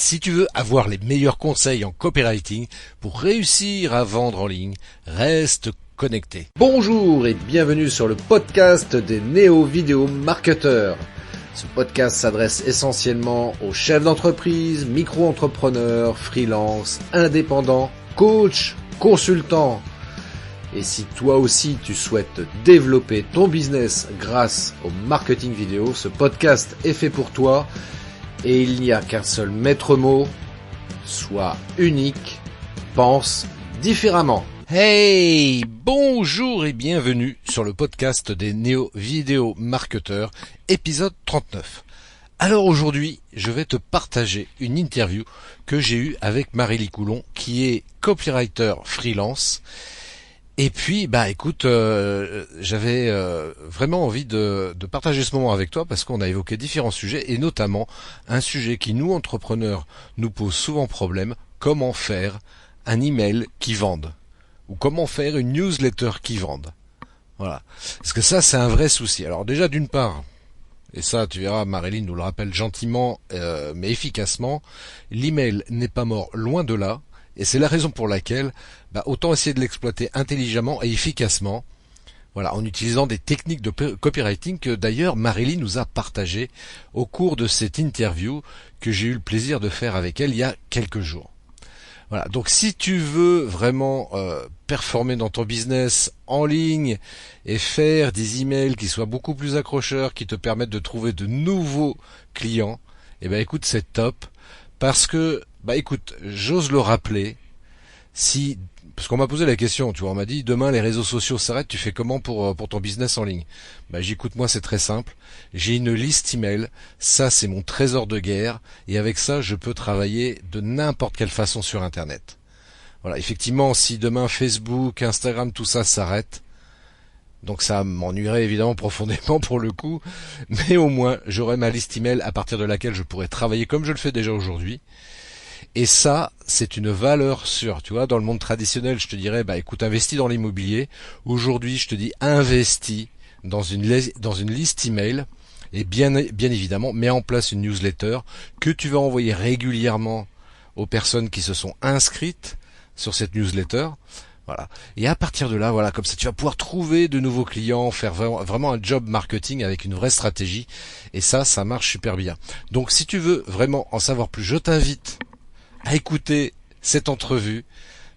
Si tu veux avoir les meilleurs conseils en copywriting pour réussir à vendre en ligne, reste connecté. Bonjour et bienvenue sur le podcast des néo-vidéo marketeurs. Ce podcast s'adresse essentiellement aux chefs d'entreprise, micro-entrepreneurs, freelance, indépendants, coachs, consultants. Et si toi aussi tu souhaites développer ton business grâce au marketing vidéo, ce podcast est fait pour toi. Et il n'y a qu'un seul maître mot, sois unique, pense différemment. Hey, bonjour et bienvenue sur le podcast des néo-vidéo marketeurs, épisode 39. Alors aujourd'hui, je vais te partager une interview que j'ai eue avec Marie-Lie Coulon, qui est copywriter freelance. Et puis, écoute, j'avais vraiment envie de partager ce moment avec toi parce qu'on a évoqué différents sujets et notamment un sujet qui, nous, entrepreneurs, nous pose souvent problème, comment faire un email qui vende ou comment faire une newsletter qui vende. Voilà. Parce que ça, c'est un vrai souci. Alors déjà, d'une part, et ça, tu verras, Marie-Lie nous le rappelle gentiment, mais efficacement, l'email n'est pas mort, loin de là. Et c'est la raison pour laquelle, autant essayer de l'exploiter intelligemment et efficacement, voilà, en utilisant des techniques de copywriting que d'ailleurs Marie-Lie nous a partagées au cours de cette interview que j'ai eu le plaisir de faire avec elle il y a quelques jours. Voilà, donc si tu veux vraiment performer dans ton business en ligne et faire des emails qui soient beaucoup plus accrocheurs, qui te permettent de trouver de nouveaux clients, écoute, c'est top. Parce que, écoute, j'ose le rappeler, parce qu'on m'a posé la question, tu vois, on m'a dit, demain les réseaux sociaux s'arrêtent, tu fais comment pour ton business en ligne? J'écoute, moi c'est très simple, j'ai une liste email, ça c'est mon trésor de guerre, et avec ça je peux travailler de n'importe quelle façon sur Internet. Voilà, effectivement, si demain Facebook, Instagram, tout ça s'arrête, donc ça m'ennuierait évidemment profondément pour le coup, mais au moins j'aurai ma liste email à partir de laquelle je pourrais travailler comme je le fais déjà aujourd'hui. Et ça, c'est une valeur sûre. Tu vois, dans le monde traditionnel, je te dirais, écoute, investis dans l'immobilier. Aujourd'hui, je te dis, investis dans une liste email et bien évidemment, mets en place une newsletter que tu vas envoyer régulièrement aux personnes qui se sont inscrites sur cette newsletter. Voilà. Et à partir de là, voilà, comme ça, tu vas pouvoir trouver de nouveaux clients, faire vraiment un job marketing avec une vraie stratégie. Et ça marche super bien. Donc, si tu veux vraiment en savoir plus, je t'invite à écouter cette entrevue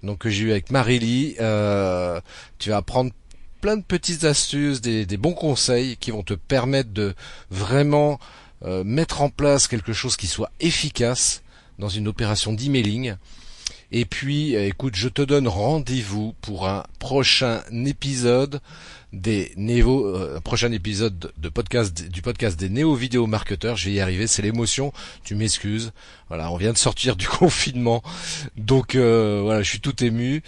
donc que j'ai eue avec Marie-Lie. Tu vas apprendre plein de petites astuces, des bons conseils qui vont te permettre de vraiment mettre en place quelque chose qui soit efficace dans une opération d'emailing. Et puis, écoute, je te donne rendez-vous pour un prochain épisode prochain épisode du podcast des néo-vidéo marketeurs. Je vais y arriver, c'est l'émotion, tu m'excuses. Voilà, on vient de sortir du confinement, donc voilà, je suis tout ému.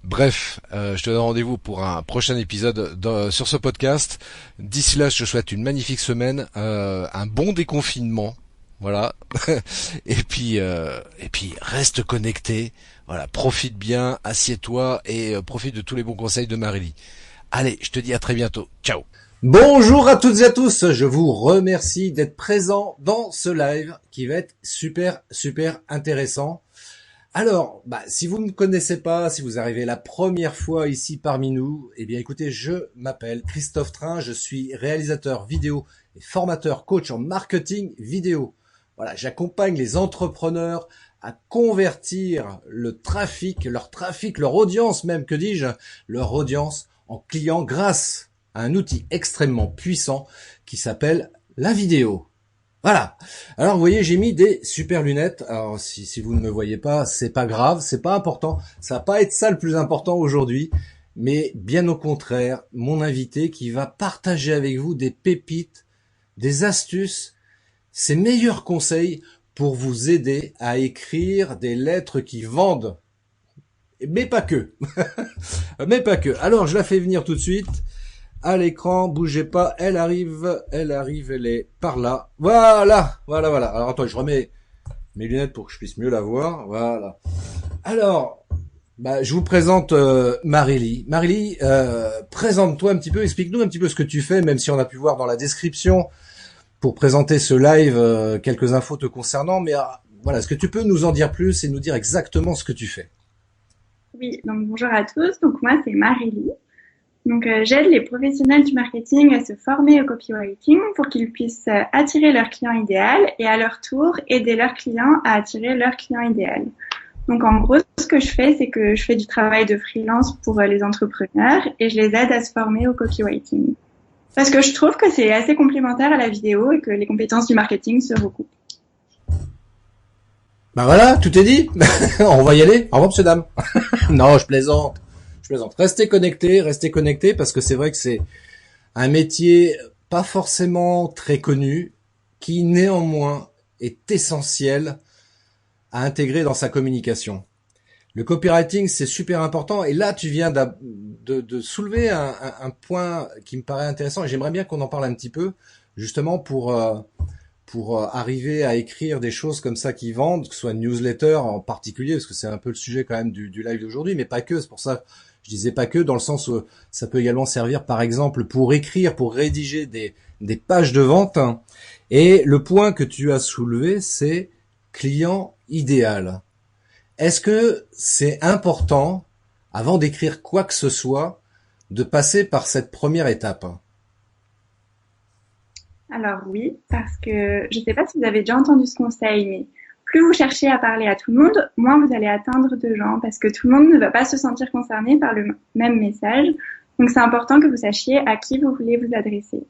Bref, je te donne rendez-vous pour un prochain épisode sur ce podcast. D'ici là, je te souhaite une magnifique semaine, un bon déconfinement. Voilà. et puis reste connecté. Voilà, profite bien, assieds-toi et profite de tous les bons conseils de Marie-Lie. Allez, je te dis à très bientôt. Ciao. Bonjour à toutes et à tous, je vous remercie d'être présents dans ce live qui va être super intéressant. Alors, si vous ne me connaissez pas, si vous arrivez la première fois ici parmi nous, écoutez, je m'appelle Christophe Train, je suis réalisateur vidéo et formateur coach en marketing vidéo. Voilà, j'accompagne les entrepreneurs à convertir leur trafic, leur audience même, que dis-je, leur audience en clients grâce à un outil extrêmement puissant qui s'appelle la vidéo. Voilà. Alors, vous voyez, j'ai mis des super lunettes. Alors, si vous ne me voyez pas, c'est pas grave, c'est pas important. Ça va pas être ça le plus important aujourd'hui. Mais bien au contraire, mon invité qui va partager avec vous des pépites, des astuces, ses meilleurs conseils pour vous aider à écrire des lettres qui vendent. Mais pas que. Mais pas que. Alors, je la fais venir tout de suite. À l'écran, bougez pas, elle arrive, elle est par là. Voilà. Alors, attends, je remets mes lunettes pour que je puisse mieux la voir. Voilà. Alors, je vous présente Marie-Lie. Marie-Lie, présente-toi un petit peu, explique-nous un petit peu ce que tu fais, même si on a pu voir dans la description pour présenter ce live quelques infos te concernant, mais voilà, est-ce que tu peux nous en dire plus et nous dire exactement ce que tu fais? Oui, donc bonjour à tous. Donc moi, c'est Marélie. Donc j'aide les professionnels du marketing à se former au copywriting pour qu'ils puissent attirer leur client idéal et à leur tour aider leurs clients à attirer leur client idéal. Donc en gros, ce que je fais, c'est que je fais du travail de freelance pour les entrepreneurs et je les aide à se former au copywriting. Parce que je trouve que c'est assez complémentaire à la vidéo et que les compétences du marketing se recoupent. Bah voilà, tout est dit. On va y aller. Au revoir, monsieur, dame. Non, je plaisante. Je plaisante. Restez connectés parce que c'est vrai que c'est un métier pas forcément très connu qui néanmoins est essentiel à intégrer dans sa communication. Le copywriting, c'est super important. Et là, tu viens de soulever un point qui me paraît intéressant et j'aimerais bien qu'on en parle un petit peu, justement pour arriver à écrire des choses comme ça qui vendent, que ce soit une newsletter en particulier, parce que c'est un peu le sujet quand même du live d'aujourd'hui, mais pas que. C'est pour ça je disais pas que, dans le sens où ça peut également servir, par exemple, pour écrire, pour rédiger des pages de vente. Et le point que tu as soulevé, c'est client idéal. Est-ce que c'est important, avant d'écrire quoi que ce soit, de passer par cette première étape? Alors oui, parce que je ne sais pas si vous avez déjà entendu ce conseil, mais plus vous cherchez à parler à tout le monde, moins vous allez atteindre de gens, parce que tout le monde ne va pas se sentir concerné par le même message. Donc c'est important que vous sachiez à qui vous voulez vous adresser.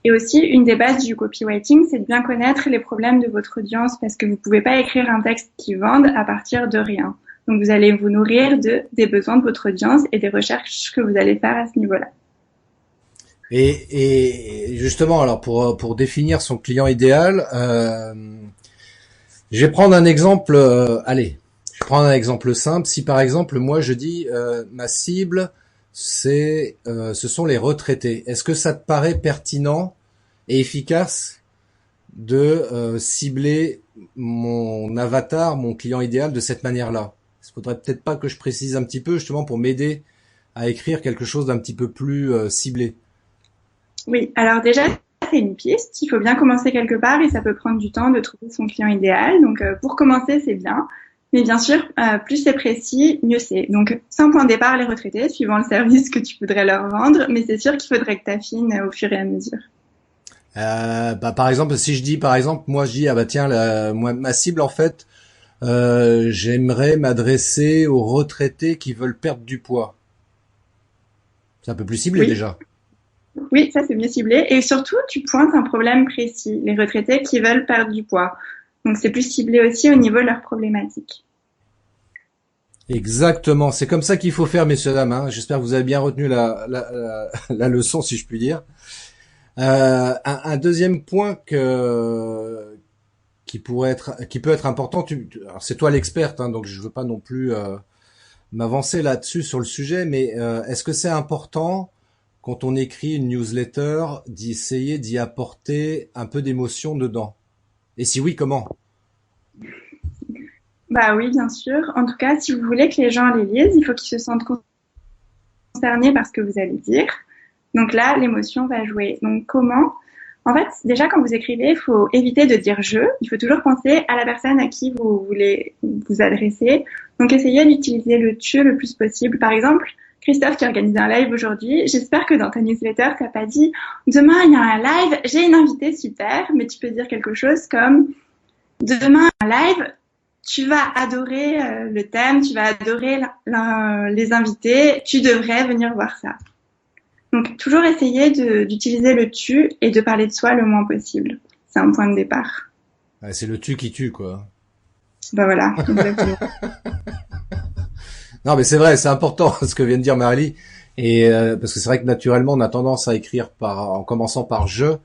Et aussi, une des bases du copywriting, c'est de bien connaître les problèmes de votre audience, parce que vous ne pouvez pas écrire un texte qui vende à partir de rien. Donc vous allez vous nourrir des besoins de votre audience et des recherches que vous allez faire à ce niveau-là. Et justement, alors pour définir son client idéal, je vais prendre un exemple. Allez, je vais prendre un exemple simple. Si par exemple moi je dis ma cible, ce sont les retraités. Est-ce que ça te paraît pertinent et efficace de cibler mon avatar, mon client idéal de cette manière-là? Il faudrait peut-être pas que je précise un petit peu justement pour m'aider à écrire quelque chose d'un petit peu plus ciblé. Oui, alors déjà, c'est une piste. Il faut bien commencer quelque part et ça peut prendre du temps de trouver son client idéal. Donc, pour commencer, c'est bien. Mais bien sûr, plus c'est précis, mieux c'est. Donc, sans point de départ, les retraités, suivant le service que tu voudrais leur vendre. Mais c'est sûr qu'il faudrait que tu affines au fur et à mesure. Par exemple, si je dis, par exemple, moi je dis, ah bah tiens, moi, ma cible en fait, j'aimerais m'adresser aux retraités qui veulent perdre du poids. C'est un peu plus ciblé Oui, déjà. oui, ça c'est mieux ciblé. Et surtout, tu pointes un problème précis. Les retraités qui veulent perdre du poids. Donc, c'est plus ciblé aussi au niveau de leurs problématiques. Exactement, c'est comme ça qu'il faut faire, messieurs dames. Hein. J'espère que vous avez bien retenu la leçon, si je puis dire. Un deuxième point qui peut être important. Alors c'est toi l'experte, hein, donc je veux pas non plus m'avancer là-dessus sur le sujet, mais est-ce que c'est important quand on écrit une newsletter d'essayer d'y apporter un peu d'émotion dedans? Et si oui, comment? Bah oui, bien sûr. En tout cas, si vous voulez que les gens les lisent, il faut qu'ils se sentent concernés par ce que vous allez dire. Donc là, l'émotion va jouer. Donc comment? En fait, déjà quand vous écrivez, il faut éviter de dire je. Il faut toujours penser à la personne à qui vous voulez vous adresser. Donc essayez d'utiliser le tu le plus possible. Par exemple, Christophe qui organise un live aujourd'hui, j'espère que dans ta newsletter, t'as pas dit demain il y a un live, j'ai une invitée super, mais tu peux dire quelque chose comme demain un live, tu vas adorer le thème, tu vas adorer les invités, tu devrais venir voir ça. Donc, toujours essayer d'utiliser le tu et de parler de soi le moins possible. C'est un point de départ. Ouais, c'est le tu qui tue, quoi. Ben voilà, exactement. Non, mais c'est vrai, c'est important ce que vient de dire Marélie. Et parce que c'est vrai que naturellement, on a tendance à écrire en commençant par je.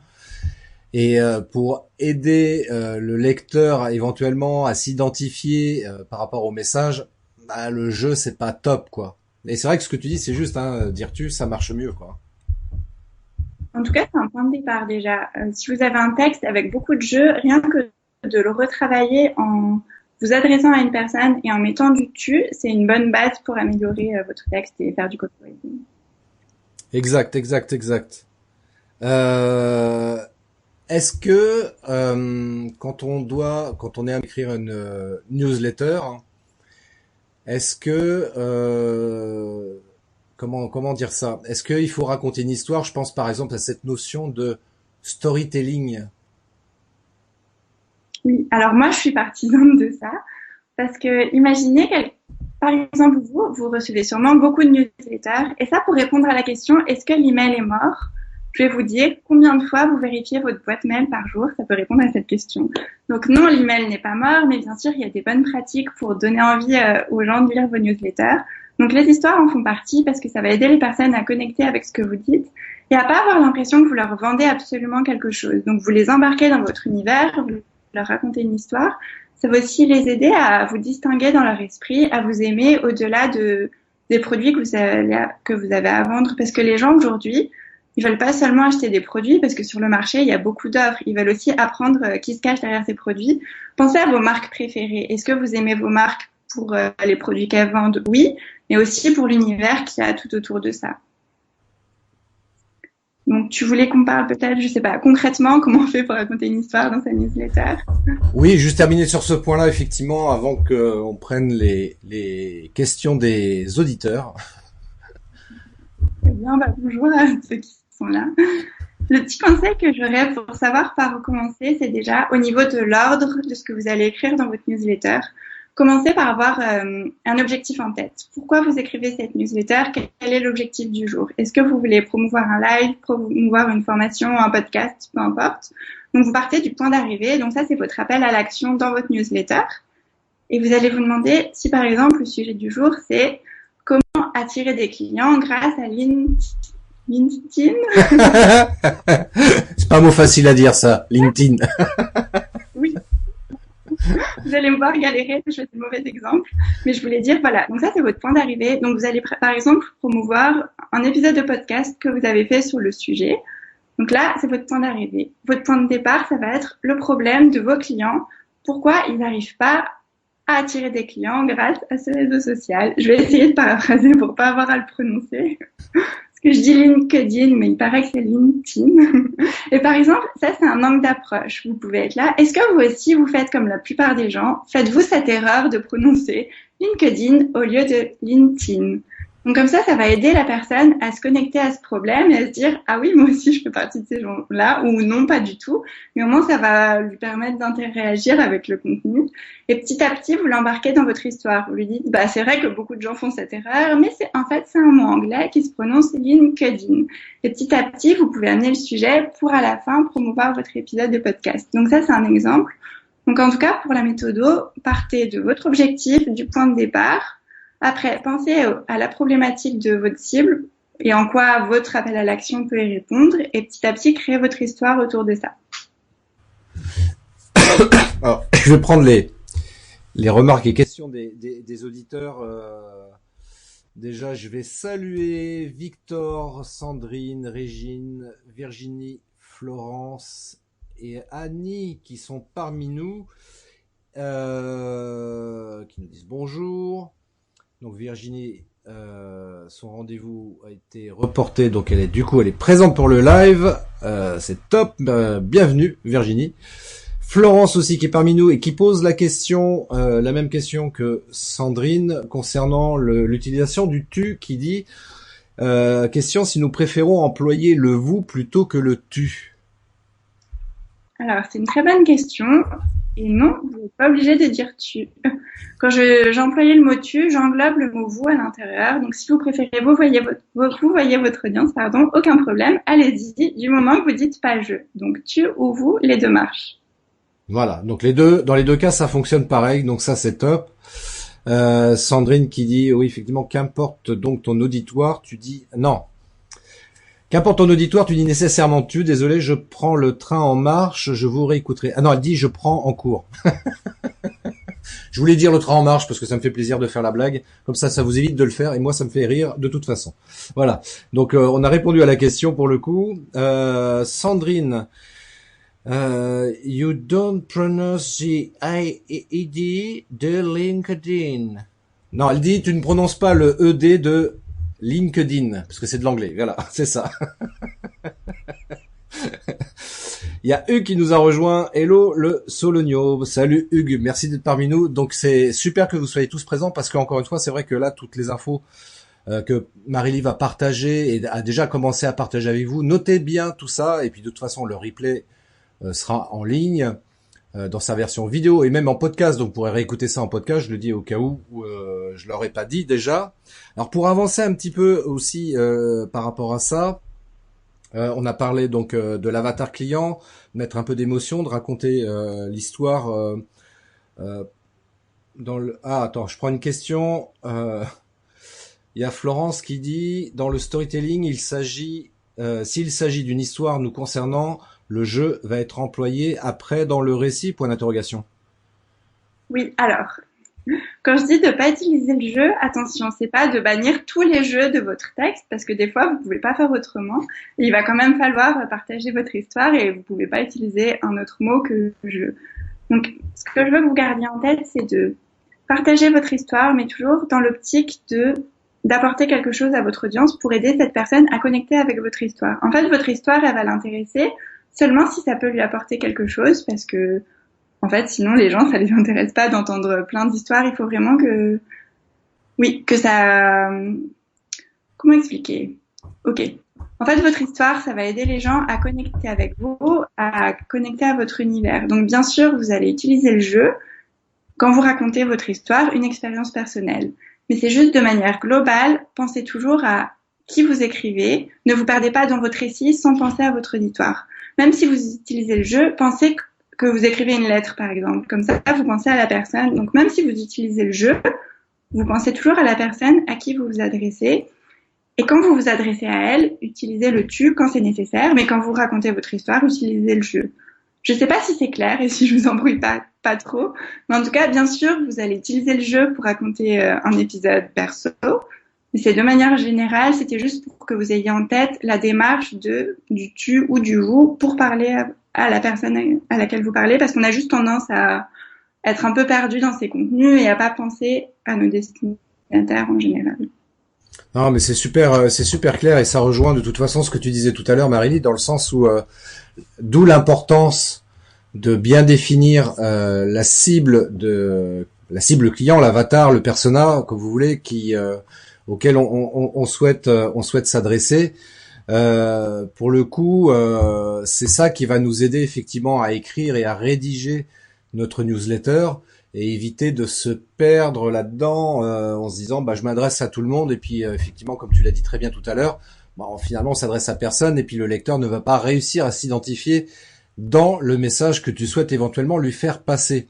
Et pour aider le lecteur éventuellement à s'identifier par rapport au message, bah, le jeu c'est pas top quoi. Et c'est vrai que ce que tu dis c'est juste, hein, dire tu, ça marche mieux quoi. En tout cas, c'est un point de départ déjà. Si vous avez un texte avec beaucoup de jeux, rien que de le retravailler en vous adressant à une personne et en mettant du tu, c'est une bonne base pour améliorer votre texte et faire du copywriting. Exact. est-ce que quand on est à écrire une newsletter, est-ce que comment dire ça? Est-ce qu'il faut raconter une histoire? Je pense par exemple à cette notion de storytelling. Oui, alors moi je suis partisane de ça parce que imaginez par exemple vous recevez sûrement beaucoup de newsletters et ça pour répondre à la question est-ce que l'email est mort? Je vais vous dire combien de fois vous vérifiez votre boîte mail par jour, ça peut répondre à cette question. Donc non, l'email n'est pas mort, mais bien sûr il y a des bonnes pratiques pour donner envie aux gens de lire vos newsletters. Donc les histoires en font partie parce que ça va aider les personnes à connecter avec ce que vous dites et à pas avoir l'impression que vous leur vendez absolument quelque chose. Donc vous les embarquez dans votre univers, vous leur raconter une histoire, ça va aussi les aider à vous distinguer dans leur esprit, à vous aimer au-delà des produits que vous avez à vendre. Parce que les gens aujourd'hui, ils veulent pas seulement acheter des produits parce que sur le marché, il y a beaucoup d'offres. Ils veulent aussi apprendre qui se cache derrière ces produits. Pensez à vos marques préférées. Est-ce que vous aimez vos marques pour les produits qu'elles vendent? Oui, mais aussi pour l'univers qu'il y a tout autour de ça. Donc, tu voulais qu'on parle peut-être, je sais pas, concrètement, comment on fait pour raconter une histoire dans sa newsletter? Oui, juste terminer sur ce point-là, effectivement, avant qu'on prenne les questions des auditeurs. Eh bien, bonjour à ceux qui sont là. Le petit conseil que j'aurais pour savoir par où commencer, c'est déjà au niveau de l'ordre de ce que vous allez écrire dans votre newsletter. Commencez par avoir un objectif en tête. Pourquoi vous écrivez cette newsletter? Quel est l'objectif du jour? Est-ce que vous voulez promouvoir un live, promouvoir une formation, un podcast, peu importe. Donc, vous partez du point d'arrivée. Donc, ça, c'est votre appel à l'action dans votre newsletter. Et vous allez vous demander si, par exemple, le sujet du jour, c'est comment attirer des clients grâce à LinkedIn. C'est pas un mot facile à dire, ça. LinkedIn. Oui. Vous allez me voir galérer, je fais de mauvais exemples, mais je voulais dire, voilà, donc ça c'est votre point d'arrivée. Donc vous allez par exemple promouvoir un épisode de podcast que vous avez fait sur le sujet. Donc là, c'est votre point d'arrivée. Votre point de départ, ça va être le problème de vos clients. Pourquoi ils n'arrivent pas à attirer des clients grâce à ce réseau social? Je vais essayer de paraphraser pour pas avoir à le prononcer. Que je dis LinkedIn, mais il paraît que c'est LinkedIn. Et par exemple, ça, c'est un angle d'approche. Vous pouvez être là. Est-ce que vous aussi, vous faites comme la plupart des gens? Faites-vous cette erreur de prononcer LinkedIn au lieu de LinkedIn? Donc comme ça va aider la personne à se connecter à ce problème et à se dire « Ah oui, moi aussi, je fais partie de ces gens-là » ou non, pas du tout. Mais au moins, ça va lui permettre d'interagir avec le contenu. Et petit à petit, vous l'embarquez dans votre histoire. Vous lui dites « Bah, c'est vrai que beaucoup de gens font cette erreur, mais c'est un mot anglais qui se prononce LinkedIn. » Et petit à petit, vous pouvez amener le sujet pour à la fin promouvoir votre épisode de podcast. Donc ça, c'est un exemple. Donc en tout cas, pour la méthodo, partez de votre objectif, du point de départ. Après, pensez à la problématique de votre cible et en quoi votre appel à l'action peut y répondre et petit à petit créer votre histoire autour de ça. Alors, je vais prendre les remarques et questions des auditeurs. Déjà, je vais saluer Victor, Sandrine, Régine, Virginie, Florence et Annie qui sont parmi nous, qui nous disent bonjour. Donc Virginie, son rendez-vous a été reporté, donc elle est présente pour le live. C'est top, bienvenue Virginie. Florence aussi qui est parmi nous et qui pose la question, la même question que Sandrine concernant l'utilisation du tu, qui dit question si nous préférons employer le vous plutôt que le tu. Alors c'est une très bonne question. Et non, vous n'êtes pas obligé de dire tu. Quand j'employais le mot tu, j'englobe le mot vous à l'intérieur. Donc, si vous préférez vous voyez votre audience, aucun problème. Allez-y, du moment que vous dites pas je. Donc, tu ou vous, les deux marchent. Voilà. Donc, dans les deux cas, ça fonctionne pareil. Donc, ça, c'est top. Sandrine qui dit, oui, effectivement, qu'importe donc ton auditoire, tu dis, non. Qu'importe ton auditoire, tu dis nécessairement tu. Désolé, je prends le train en marche, je vous réécouterai. Ah non, elle dit je prends en cours. Je voulais dire le train en marche parce que ça me fait plaisir de faire la blague. Comme ça vous évite de le faire et moi, ça me fait rire de toute façon. Voilà. Donc, on a répondu à la question pour le coup. Sandrine, you don't pronounce the ED de LinkedIn. Non, elle dit tu ne prononces pas le ED de LinkedIn, parce que c'est de l'anglais, voilà, c'est ça. Il y a Hugues qui nous a rejoint. Hello le Sologno. Salut Hugues, merci d'être parmi nous. Donc c'est super que vous soyez tous présents parce qu'encore une fois, c'est vrai que là, toutes les infos que Marie-Lie va partager et a déjà commencé à partager avec vous, notez bien tout ça. Et puis de toute façon, le replay sera en ligne dans sa version vidéo et même en podcast. Donc vous pourrez réécouter ça en podcast. Je le dis au cas où je l'aurais pas dit déjà. Alors pour avancer un petit peu aussi par rapport à ça. On a parlé donc de l'avatar client, mettre un peu d'émotion, de raconter l'histoire dans le. Ah attends, je prends une question. Il y a Florence qui dit dans le storytelling, s'il s'agit d'une histoire nous concernant, le jeu va être employé après dans le récit. Point d'interrogation. Oui, alors, quand je dis de pas utiliser le jeu, attention, c'est pas de bannir tous les jeux de votre texte, parce que des fois, vous pouvez pas faire autrement. Il va quand même falloir partager votre histoire et vous pouvez pas utiliser un autre mot que jeu. Donc, ce que je veux que vous gardiez en tête, c'est de partager votre histoire, mais toujours dans l'optique d'apporter quelque chose à votre audience pour aider cette personne à connecter avec votre histoire. En fait, votre histoire, elle va l'intéresser seulement si ça peut lui apporter quelque chose, parce que en fait, sinon, les gens, ça les intéresse pas d'entendre plein d'histoires. Il faut vraiment que ça, comment expliquer? Ok. En fait, votre histoire, ça va aider les gens à connecter avec vous, à connecter à votre univers. Donc, bien sûr, vous allez utiliser le jeu quand vous racontez votre histoire, une expérience personnelle. Mais c'est juste de manière globale. Pensez toujours à qui vous écrivez. Ne vous perdez pas dans votre récit sans penser à votre auditoire. Même si vous utilisez le jeu, pensez que vous écrivez une lettre, par exemple. Comme ça, vous pensez à la personne. Donc, même si vous utilisez le jeu, vous pensez toujours à la personne à qui vous vous adressez. Et quand vous vous adressez à elle, utilisez le tu quand c'est nécessaire. Mais quand vous racontez votre histoire, utilisez le je. Je sais pas si c'est clair et si je vous embrouille pas trop. Mais en tout cas, bien sûr, vous allez utiliser le jeu pour raconter un épisode perso. Mais c'est de manière générale, c'était juste pour que vous ayez en tête la démarche du tu ou du vous pour parler à la personne à laquelle vous parlez, parce qu'on a juste tendance à être un peu perdu dans ces contenus et à pas penser à nos destinataires en général. Non, mais c'est super clair et ça rejoint de toute façon ce que tu disais tout à l'heure, Marie-Lie, dans le sens où d'où l'importance de bien définir la cible client, l'avatar, le persona que vous voulez, auquel on souhaite s'adresser. Pour le coup, c'est ça qui va nous aider effectivement à écrire et à rédiger notre newsletter et éviter de se perdre là-dedans en se disant je m'adresse à tout le monde et puis effectivement comme tu l'as dit très bien tout à l'heure, finalement on s'adresse à personne et puis le lecteur ne va pas réussir à s'identifier dans le message que tu souhaites éventuellement lui faire passer.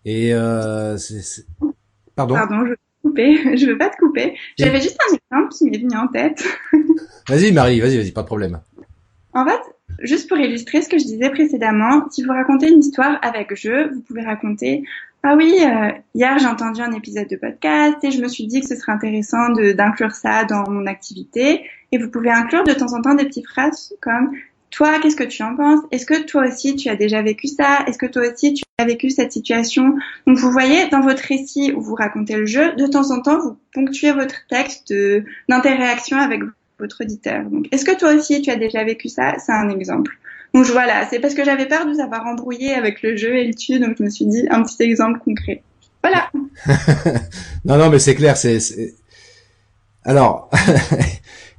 Et Pardon, je veux pas te couper. J'avais juste un exemple qui m'est venu en tête. Vas-y Marie, vas-y, pas de problème. En fait, juste pour illustrer ce que je disais précédemment, si vous racontez une histoire avec jeu, vous pouvez raconter « Ah oui, hier j'ai entendu un épisode de podcast et je me suis dit que ce serait intéressant d'inclure ça dans mon activité. » Et vous pouvez inclure de temps en temps des petites phrases comme « Toi, qu'est-ce que tu en penses? Est-ce que toi aussi tu as déjà vécu ça? Est-ce que toi aussi tu as vécu cette situation ?» Donc vous voyez, dans votre récit où vous racontez le jeu, de temps en temps vous ponctuez votre texte d'interaction avec votre auditeur. Donc, est-ce que toi aussi tu as déjà vécu ça? C'est un exemple. Donc voilà, c'est parce que j'avais peur de vous avoir embrouillé avec le jeu et le tu, donc je me suis dit un petit exemple concret. Voilà. non, mais c'est clair. Alors,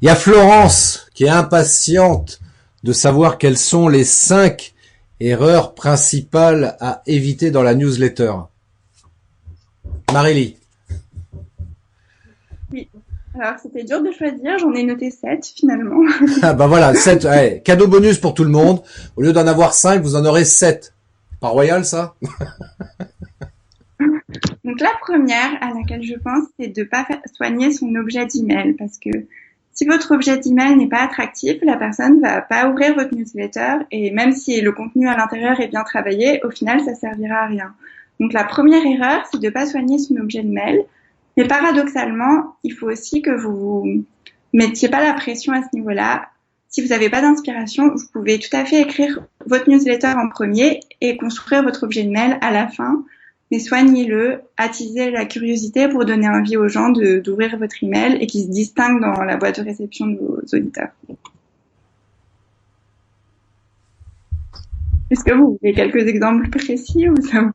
il y a Florence qui est impatiente de savoir quelles sont les 5 erreurs principales à éviter dans la newsletter. Marie-Lie. Oui. Alors, c'était dur de choisir, j'en ai noté 7 finalement. Ah voilà, 7, ouais, cadeau bonus pour tout le monde. Au lieu d'en avoir 5, vous en aurez 7. Pas royal, ça? Donc la première à laquelle je pense, c'est de pas soigner son objet d'email, parce que si votre objet d'email n'est pas attractif, la personne va pas ouvrir votre newsletter et même si le contenu à l'intérieur est bien travaillé, au final, ça servira à rien. Donc la première erreur, c'est de pas soigner son objet de mail. Mais paradoxalement, il faut aussi que vous mettiez pas la pression à ce niveau-là. Si vous n'avez pas d'inspiration, vous pouvez tout à fait écrire votre newsletter en premier et construire votre objet de mail à la fin. Mais soignez-le, attisez la curiosité pour donner envie aux gens d'ouvrir votre email et qu'ils se distinguent dans la boîte de réception de vos auditeurs. Est-ce que vous voulez quelques exemples précis ou ça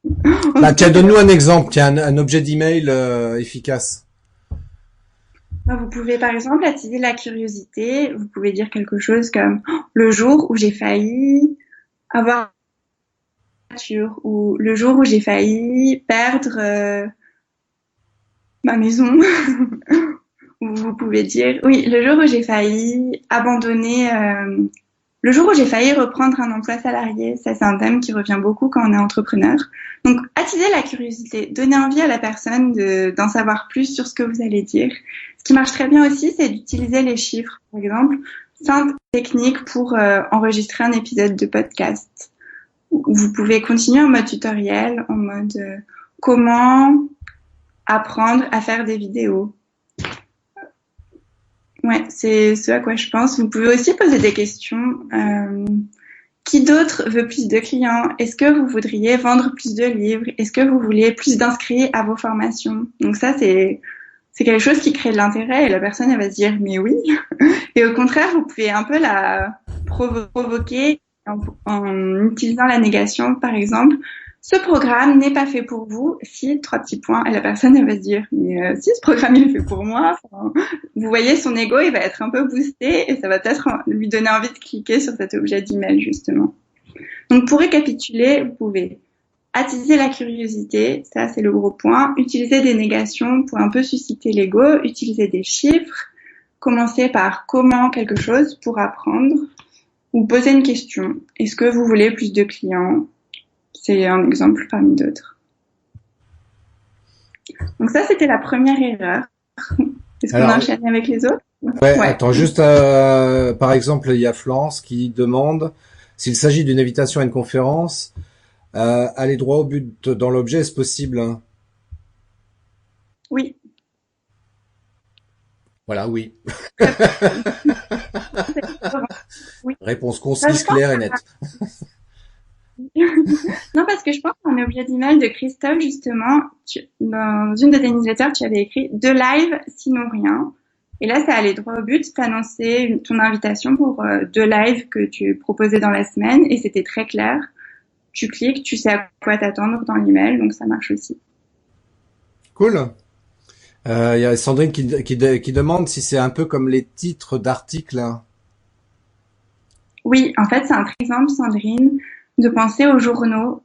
Bah, tiens, donne-nous un exemple. Tiens, un objet d'email efficace. Vous pouvez par exemple attiser la curiosité. Vous pouvez dire quelque chose comme le jour où j'ai failli avoir une voiture ou le jour où j'ai failli perdre ma maison. Ou vous pouvez dire oui, le jour où j'ai failli abandonner le jour où j'ai failli reprendre un emploi salarié. Ça, c'est un thème qui revient beaucoup quand on est entrepreneur. Donc, attiser la curiosité, donner envie à la personne d'en savoir plus sur ce que vous allez dire. Ce qui marche très bien aussi, c'est d'utiliser les chiffres. Par exemple, simple technique pour enregistrer un épisode de podcast. Vous pouvez continuer en mode tutoriel, en mode comment apprendre à faire des vidéos. Ouais, c'est ce à quoi je pense. Vous pouvez aussi poser des questions. Qui d'autre veut plus de clients? Est-ce que vous voudriez vendre plus de livres? Est-ce que vous voulez plus d'inscrits à vos formations? Donc ça, c'est quelque chose qui crée de l'intérêt et la personne, elle va se dire, mais oui. Et au contraire, vous pouvez un peu la provoquer en utilisant la négation, par exemple. Ce programme n'est pas fait pour vous si, 3 petits points, et la personne, elle va se dire, mais si ce programme, il est fait pour moi. Enfin, vous voyez, son ego, il va être un peu boosté et ça va peut-être lui donner envie de cliquer sur cet objet d'email, justement. Donc, pour récapituler, vous pouvez attiser la curiosité, ça, c'est le gros point. Utiliser des négations pour un peu susciter l'ego. Utiliser des chiffres. Commencer par comment quelque chose pour apprendre. Ou poser une question. Est-ce que vous voulez plus de clients? C'est un exemple parmi d'autres. Donc ça, c'était la première erreur. Est-ce qu'on enchaîne avec les autres? Ouais. Attends, juste par exemple, il y a Florence qui demande s'il s'agit d'une invitation à une conférence, aller droit au but dans l'objet, est-ce possible? Oui. Voilà, oui. Oui. Réponse concise, claire et nette. Non, parce que je pense qu'un objet d'email de Christophe, justement, dans une de tes newsletters, tu avais écrit « deux lives, sinon rien ». Et là, ça allait droit au but, t'annoncer ton invitation pour 2 lives que tu proposais dans la semaine, et c'était très clair. Tu cliques, tu sais à quoi t'attendre dans l'email, donc ça marche aussi. Cool. Il y a Sandrine qui demande si c'est un peu comme les titres d'articles. Oui, en fait, c'est un exemple, Sandrine, de penser aux journaux,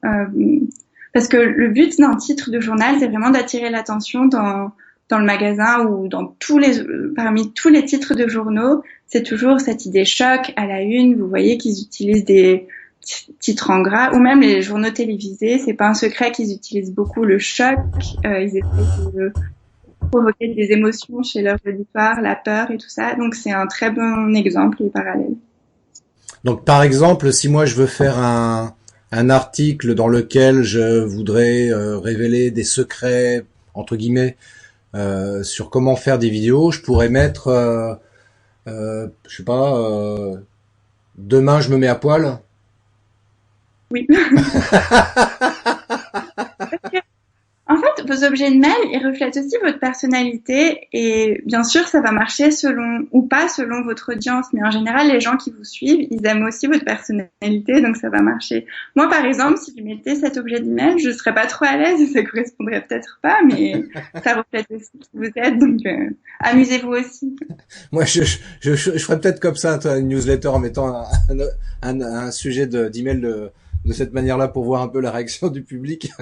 parce que le but d'un titre de journal, c'est vraiment d'attirer l'attention dans le magasin ou parmi tous les titres de journaux, c'est toujours cette idée choc à la une. Vous voyez qu'ils utilisent des titres en gras, ou même les journaux télévisés. C'est pas un secret qu'ils utilisent beaucoup le choc. Ils essaient de provoquer des émotions chez leur auditoire, la peur et tout ça. Donc c'est un très bon exemple et parallèle. Donc par exemple, si moi je veux faire un article dans lequel je voudrais révéler des secrets entre guillemets sur comment faire des vidéos, je pourrais mettre je sais pas demain je me mets à poil. Oui. En fait, vos objets de mail, ils reflètent aussi votre personnalité et bien sûr, ça va marcher selon ou pas selon votre audience, mais en général, les gens qui vous suivent, ils aiment aussi votre personnalité, donc ça va marcher. Moi, par exemple, si je mettais cet objet d'email, je serais pas trop à l'aise et ça correspondrait peut-être pas, mais ça reflète aussi qui vous êtes, donc amusez-vous aussi. Moi, je ferais peut-être comme ça, une newsletter en mettant un sujet d'email de cette manière-là pour voir un peu la réaction du public.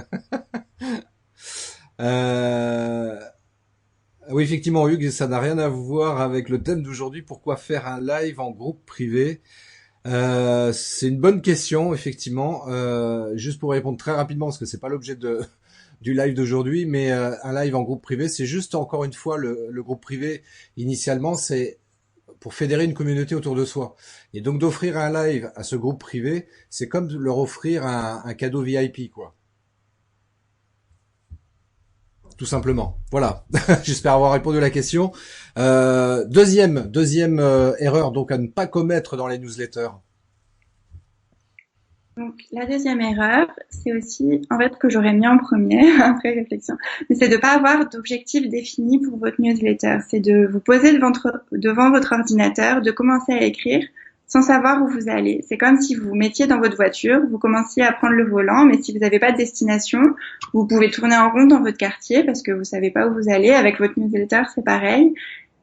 Oui, effectivement, Hugues, ça n'a rien à voir avec le thème d'aujourd'hui. Pourquoi faire un live en groupe privé? C'est une bonne question, effectivement. Juste pour répondre très rapidement, parce que c'est pas l'objet du live d'aujourd'hui, mais un live en groupe privé, c'est juste encore une fois le groupe privé. Initialement, c'est pour fédérer une communauté autour de soi. Et donc d'offrir un live à ce groupe privé, c'est comme de leur offrir un cadeau VIP, quoi. Tout simplement. Voilà. J'espère avoir répondu à la question. Deuxième erreur donc à ne pas commettre dans les newsletters. Donc la deuxième erreur, c'est aussi en fait que j'aurais mis en premier après réflexion, mais c'est de pas avoir d'objectif défini pour votre newsletter. C'est de vous poser devant votre ordinateur, de commencer à écrire sans savoir où vous allez. C'est comme si vous vous mettiez dans votre voiture, vous commenciez à prendre le volant, mais si vous n'avez pas de destination, vous pouvez tourner en rond dans votre quartier parce que vous savez pas où vous allez. Avec votre newsletter, c'est pareil.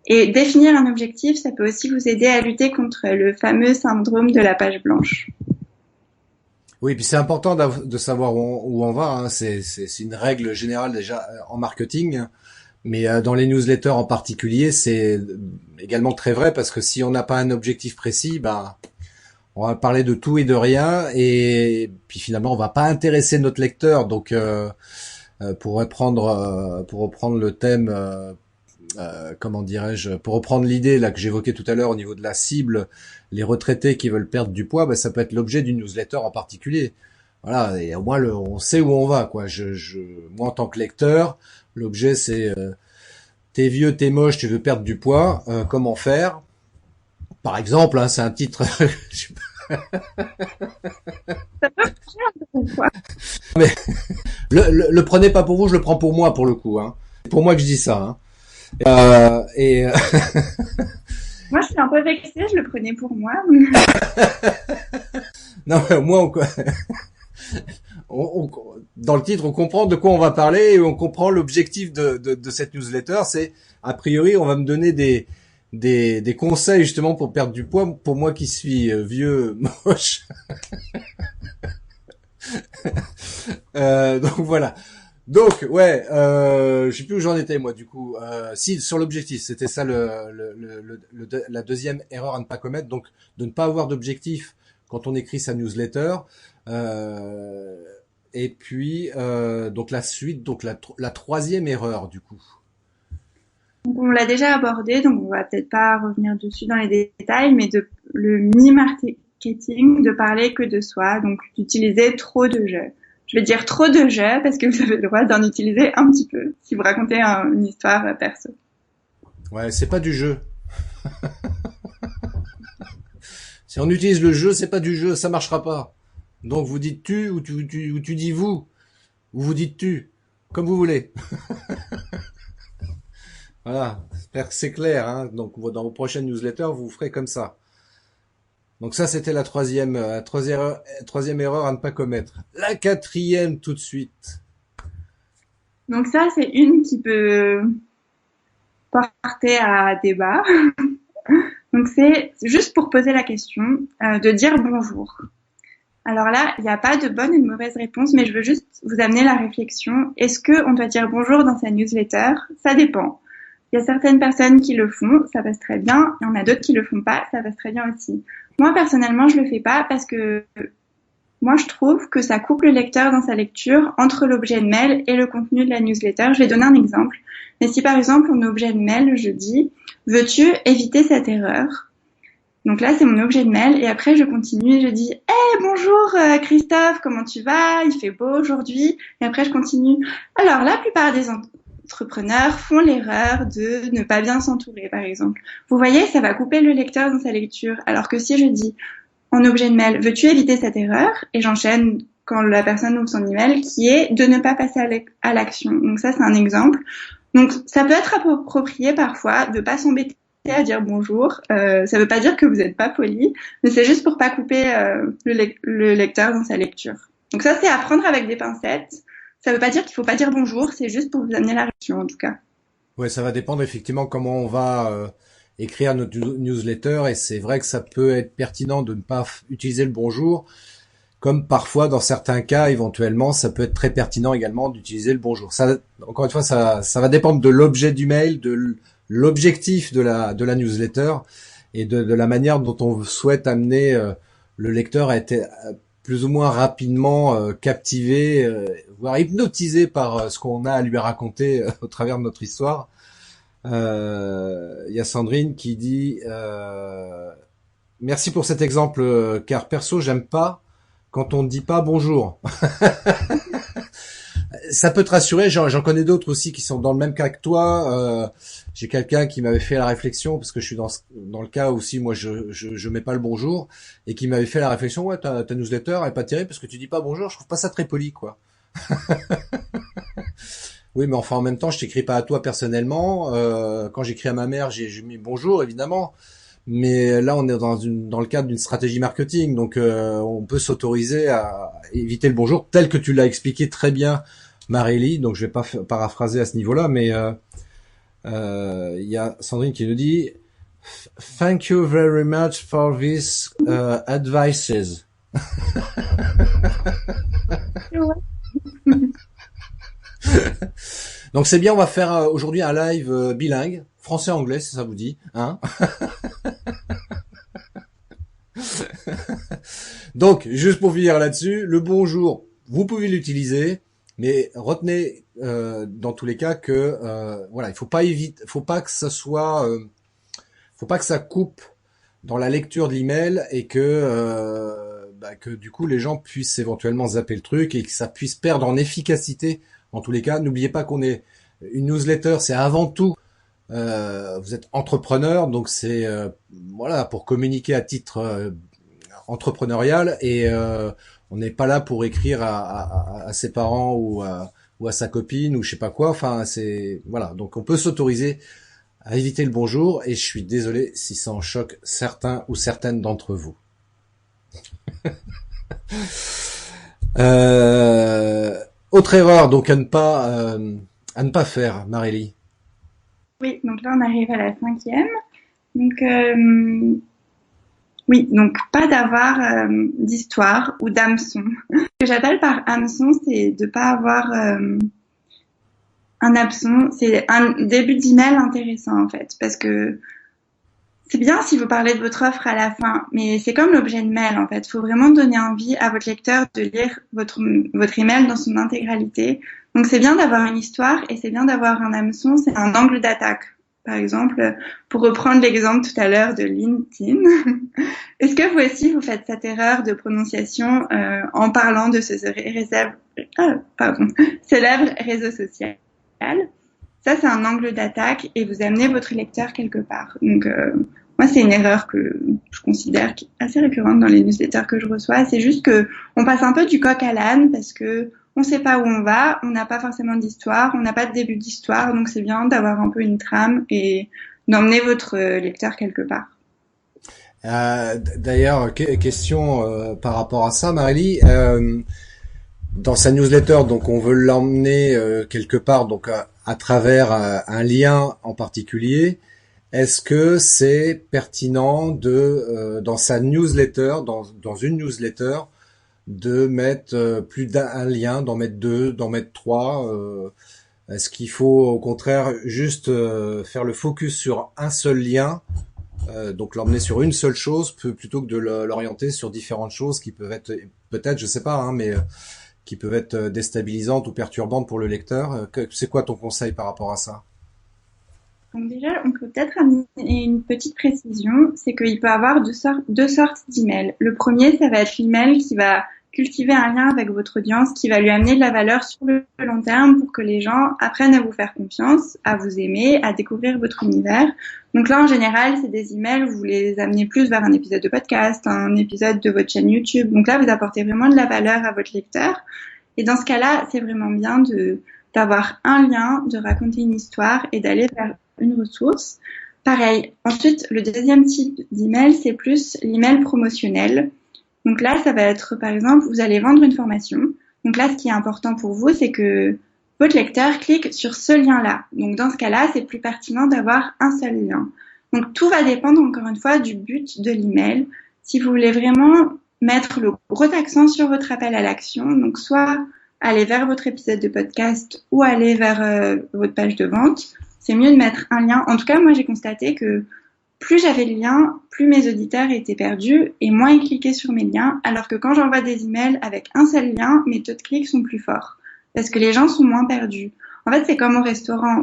Et définir un objectif, ça peut aussi vous aider à lutter contre le fameux syndrome de la page blanche. Oui, puis c'est important de savoir où on va, hein. C'est une règle générale déjà en marketing. Mais dans les newsletters en particulier, c'est également très vrai parce que si on n'a pas un objectif précis, ben on va parler de tout et de rien et puis finalement on va pas intéresser notre lecteur. Donc pour reprendre le thème, comment dirais-je, pour reprendre l'idée là que j'évoquais tout à l'heure au niveau de la cible, les retraités qui veulent perdre du poids, ben ça peut être l'objet d'une newsletter en particulier. Voilà, et au moins on sait où on va, quoi. Moi en tant que lecteur, l'objet c'est t'es vieux, t'es moche, tu veux perdre du poids, comment faire? Par exemple, hein, c'est un titre. Ça peut marcher une fois. Mais le prenez pas pour vous, je le prends pour moi pour le coup. Hein. C'est pour moi que je dis ça. Hein. Moi, je suis un peu vexée, je le prenais pour moi. Non, moi, dans le titre, on comprend de quoi on va parler et on comprend l'objectif de cette newsletter. C'est, a priori, on va me donner des conseils justement pour perdre du poids. Pour moi qui suis vieux, moche. Donc voilà. Donc ouais, je sais plus où j'en étais moi du coup. Si sur l'objectif, c'était ça la deuxième erreur à ne pas commettre. Donc de ne pas avoir d'objectif quand on écrit sa newsletter. Et puis donc la suite, donc la troisième erreur du coup. Donc, on l'a déjà abordé, donc on va peut-être pas revenir dessus dans les détails, mais le mini-marketing, de parler que de soi, donc d'utiliser trop de je. Je vais dire trop de je parce que vous avez le droit d'en utiliser un petit peu si vous racontez une histoire perso. Ouais, c'est pas du jeu. Si on utilise le jeu, c'est pas du jeu, ça marchera pas. Donc vous dites tu ou tu dis vous, ou vous dites tu, comme vous voulez. Voilà, j'espère que c'est clair. Hein. Donc dans vos prochaines newsletters, vous ferez comme ça. Donc ça, c'était la troisième erreur à ne pas commettre. La quatrième, tout de suite. Donc ça, c'est une qui peut porter à débat. Donc c'est juste pour poser la question de dire bonjour. Alors là, il n'y a pas de bonne et de mauvaise réponse, mais je veux juste vous amener la réflexion. Est-ce qu'on doit dire bonjour dans sa newsletter? Ça dépend. Il y a certaines personnes qui le font, ça passe très bien. Il y en a d'autres qui le font pas, ça passe très bien aussi. Moi, personnellement, je le fais pas parce que moi, je trouve que ça coupe le lecteur dans sa lecture entre l'objet de mail et le contenu de la newsletter. Je vais donner un exemple. Mais si par exemple, en objet de mail, je dis « Veux-tu éviter cette erreur ?» Donc là, c'est mon objet de mail et après, je continue et je dis « Hey, bonjour Christophe, comment tu vas? Il fait beau aujourd'hui. » Et après, je continue. Alors, la plupart des entrepreneurs font l'erreur de ne pas bien s'entourer, par exemple. Vous voyez, ça va couper le lecteur dans sa lecture. Alors que si je dis en objet de mail, veux-tu éviter cette erreur? Et j'enchaîne quand la personne ouvre son email, qui est de ne pas passer à l'action. Donc ça, c'est un exemple. Donc ça peut être approprié parfois de pas s'embêter à dire bonjour. Ça veut pas dire que vous n'êtes pas poli, mais c'est juste pour pas couper le lecteur dans sa lecture. Donc ça, c'est à prendre avec des pincettes. Ça veut pas dire qu'il faut pas dire bonjour, c'est juste pour vous amener la réaction en tout cas. Ouais, ça va dépendre effectivement comment on va écrire notre newsletter et c'est vrai que ça peut être pertinent de ne pas utiliser le bonjour, comme parfois dans certains cas éventuellement ça peut être très pertinent également d'utiliser le bonjour. Ça, encore une fois, ça va dépendre de l'objet du mail, de l'objectif de la newsletter et de la manière dont on souhaite amener le lecteur à être plus ou moins rapidement captivé, voire hypnotisé par ce qu'on a à lui raconter au travers de notre histoire. Il y a Sandrine qui dit merci pour cet exemple car perso j'aime pas quand on ne dit pas bonjour. Ça peut te rassurer, j'en connais d'autres aussi qui sont dans le même cas que toi. J'ai quelqu'un qui m'avait fait la réflexion, parce que je suis dans le cas aussi, moi je mets pas le bonjour, et qui m'avait fait la réflexion, ouais, ta newsletter elle est pas terrible parce que tu dis pas bonjour, je trouve pas ça très poli, quoi. Oui, mais enfin en même temps, je t'écris pas à toi personnellement. Quand j'écris à ma mère, j'ai mis bonjour, évidemment. Mais là, on est dans le cadre d'une stratégie marketing, donc on peut s'autoriser à éviter le bonjour, tel que tu l'as expliqué très bien, Marélie. Donc je vais pas paraphraser à ce niveau-là, mais il y a Sandrine qui nous dit Thank you very much for these advices. Donc c'est bien, on va faire aujourd'hui un live bilingue, français-anglais, si ça vous dit, hein. Donc, juste pour finir là-dessus, le bonjour, vous pouvez l'utiliser, mais retenez dans tous les cas que voilà, il faut pas que ça soit, faut pas que ça coupe dans la lecture de l'email et que du coup les gens puissent éventuellement zapper le truc et que ça puisse perdre en efficacité. En tous les cas, n'oubliez pas qu'on est une newsletter, c'est avant tout vous êtes entrepreneur, donc c'est voilà, pour communiquer à titre entrepreneurial et on n'est pas là pour écrire à ses parents ou à sa copine ou je sais pas quoi. Enfin, c'est voilà, donc on peut s'autoriser à éviter le bonjour et je suis désolé si ça en choque certains ou certaines d'entre vous. Autre erreur donc à ne pas faire, Marélie. Oui, donc là on arrive à la 5e. Donc oui, donc pas d'avoir d'histoire ou d'hameçon. Ce que j'appelle par hameçon, c'est de pas avoir un hameçon. C'est un début d'email intéressant en fait, parce que c'est bien si vous parlez de votre offre à la fin, mais c'est comme l'objet de mail en fait. Il faut vraiment donner envie à votre lecteur de lire votre email dans son intégralité. Donc c'est bien d'avoir une histoire et c'est bien d'avoir un hameçon, c'est un angle d'attaque. Par exemple, pour reprendre l'exemple tout à l'heure de LinkedIn, est-ce que vous aussi vous faites cette erreur de prononciation en parlant de ce célèbre réseau social? Ça, c'est un angle d'attaque et vous amenez votre lecteur quelque part. Donc, moi, c'est une erreur que je considère assez récurrente dans les newsletters que je reçois. C'est juste que on passe un peu du coq à l'âne parce que on sait pas où on va, on n'a pas forcément d'histoire, on n'a pas de début d'histoire, donc c'est bien d'avoir un peu une trame et d'emmener votre lecteur quelque part. D'ailleurs, question par rapport à ça, Marélie. Dans sa newsletter, donc on veut l'emmener quelque part, donc à travers un lien en particulier. Est-ce que c'est pertinent de dans sa newsletter, dans une newsletter, de mettre plus d'un lien, d'en mettre 2, d'en mettre 3 Est-ce qu'il faut au contraire juste faire le focus sur un seul lien, donc l'emmener sur une seule chose plutôt que de l'orienter sur différentes choses qui peuvent être peut-être, je sais pas, hein, mais qui peuvent être déstabilisantes ou perturbantes pour le lecteur. C'est quoi ton conseil par rapport à ça? Donc déjà, on peut peut-être amener une petite précision, c'est qu'il peut y avoir deux sortes d'emails. Le premier, ça va être l'email qui va cultiver un lien avec votre audience, qui va lui amener de la valeur sur le long terme pour que les gens apprennent à vous faire confiance, à vous aimer, à découvrir votre univers. Donc là, en général, c'est des emails où vous les amenez plus vers un épisode de podcast, un épisode de votre chaîne YouTube. Donc là, vous apportez vraiment de la valeur à votre lecteur. Et dans ce cas-là, c'est vraiment bien d'avoir un lien, de raconter une histoire et d'aller vers une ressource. Pareil. Ensuite, le deuxième type d'email, c'est plus l'email promotionnel. Donc là, ça va être, par exemple, vous allez vendre une formation. Donc là, ce qui est important pour vous, c'est que votre lecteur clique sur ce lien-là. Donc dans ce cas-là, c'est plus pertinent d'avoir un seul lien. Donc tout va dépendre, encore une fois, du but de l'email. Si vous voulez vraiment mettre le gros accent sur votre appel à l'action, donc soit aller vers votre épisode de podcast ou aller vers votre page de vente, c'est mieux de mettre un lien. En tout cas, moi, j'ai constaté que plus j'avais de liens, plus mes auditeurs étaient perdus et moins ils cliquaient sur mes liens, alors que quand j'envoie des emails avec un seul lien, mes taux de clics sont plus forts parce que les gens sont moins perdus. En fait, c'est comme au restaurant.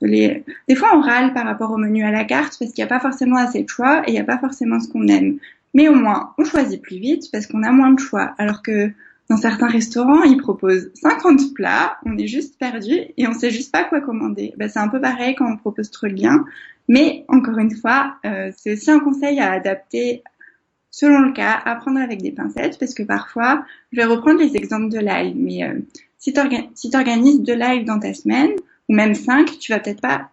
Des fois, on râle par rapport au menu à la carte parce qu'il n'y a pas forcément assez de choix et il n'y a pas forcément ce qu'on aime. Mais au moins, on choisit plus vite parce qu'on a moins de choix. Alors que dans certains restaurants, ils proposent 50 plats, on est juste perdu et on sait juste pas quoi commander. C'est un peu pareil quand on propose trop de liens. Mais encore une fois, c'est aussi un conseil à adapter selon le cas, à prendre avec des pincettes parce que parfois, je vais reprendre les exemples de live, mais si tu organises 2 lives dans ta semaine, ou même 5,